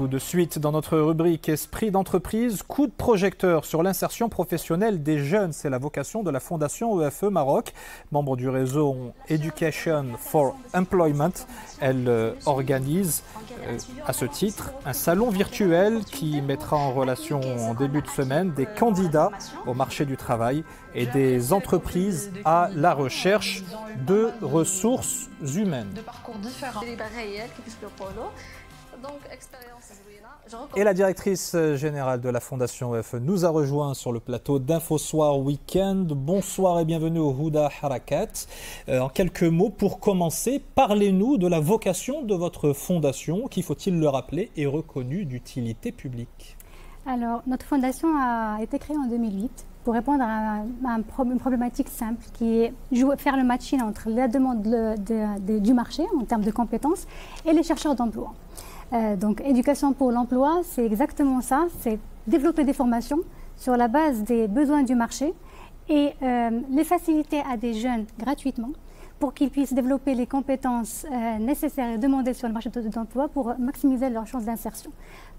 Tout de suite, dans notre rubrique Esprit d'entreprise, coup de projecteur sur l'insertion professionnelle des jeunes. C'est la vocation de la Fondation EFE Maroc, membre du réseau Education for Employment. Elle organise à ce titre un salon virtuel qui mettra en relation en début de semaine des candidats au marché du travail et des entreprises à la recherche de ressources humaines. Et la directrice générale de la Fondation EFE nous a rejoint sur le plateau d'InfoSoir Weekend. Bonsoir et bienvenue au Houda Harakat. En quelques mots, pour commencer, parlez-nous de la vocation de votre fondation qui, faut-il le rappeler, est reconnue d'utilité publique. Alors, notre fondation a été créée en 2008 pour répondre à une problématique simple qui est faire le matching entre la demande du marché en termes de compétences et les chercheurs d'emploi. Donc, éducation pour l'emploi, c'est exactement ça, c'est développer des formations sur la base des besoins du marché et les faciliter à des jeunes gratuitement pour qu'ils puissent développer les compétences nécessaires et demandées sur le marché de l'emploi pour maximiser leurs chances d'insertion.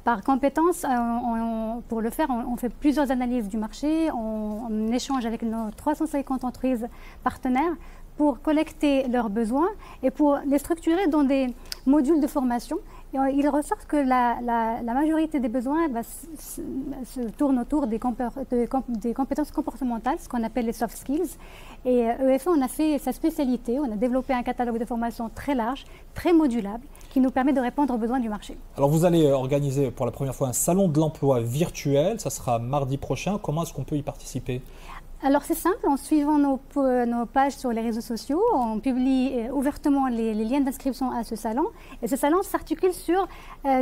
Par compétences, pour le faire, on fait plusieurs analyses du marché, on échange avec nos 350 entreprises partenaires pour collecter leurs besoins et pour les structurer dans des modules de formation. Et il ressort que la majorité des besoins se tournent autour des compétences comportementales, ce qu'on appelle les soft skills. Et EFE, on a fait sa spécialité, on a développé un catalogue de formation très large, très modulable, qui nous permet de répondre aux besoins du marché. Alors vous allez organiser pour la première fois un salon de l'emploi virtuel, ça sera mardi prochain. Comment est-ce qu'on peut y participer ? Alors c'est simple, en suivant nos pages sur les réseaux sociaux, on publie ouvertement les liens d'inscription à ce salon. Et ce salon s'articule sur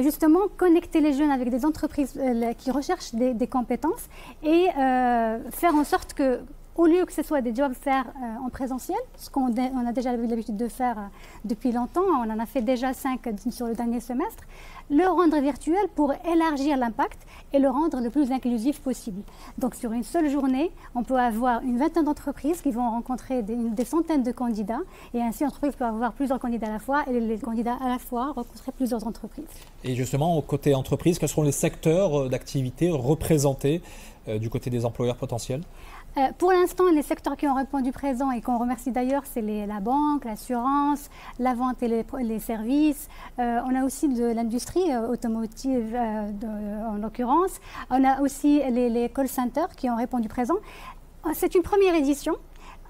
justement connecter les jeunes avec des entreprises qui recherchent des compétences et faire en sorte que, au lieu que ce soit des jobs faits en présentiel, ce qu'on a déjà l'habitude de faire depuis longtemps, on en a fait déjà 5 sur le dernier semestre, le rendre virtuel pour élargir l'impact et le rendre le plus inclusif possible. Donc sur une seule journée, on peut avoir une vingtaine d'entreprises qui vont rencontrer des centaines de candidats et ainsi l'entreprise peut avoir plusieurs candidats à la fois et les candidats à la fois rencontrer plusieurs entreprises. Et justement, côté entreprise, quels seront les secteurs d'activité représentés du côté des employeurs potentiels ? Pour l'instant, les secteurs qui ont répondu présent et qu'on remercie d'ailleurs, c'est la banque, l'assurance, la vente et les services. On a aussi de l'industrie automotive en l'occurrence. On a aussi les call centers qui ont répondu présent. C'est une première édition.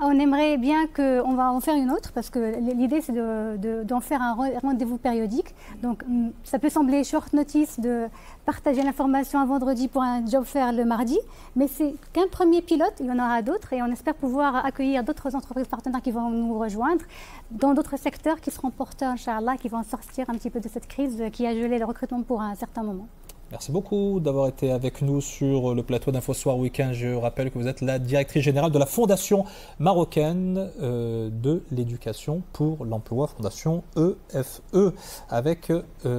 On aimerait bien qu'on va en faire une autre parce que l'idée c'est d'en faire un rendez-vous périodique. Donc ça peut sembler short notice de partager l'information un vendredi pour un job fair le mardi, mais c'est qu'un premier pilote, il y en aura d'autres et on espère pouvoir accueillir d'autres entreprises partenaires qui vont nous rejoindre dans d'autres secteurs qui seront porteurs, Inch'Allah, qui vont sortir un petit peu de cette crise qui a gelé le recrutement pour un certain moment. Merci beaucoup d'avoir été avec nous sur le plateau d'InfoSoir Weekend. Je rappelle que vous êtes la directrice générale de la Fondation marocaine de l'éducation pour l'emploi, Fondation EFE, avec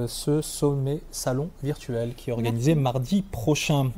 ce sommet salon virtuel qui est organisé mardi prochain.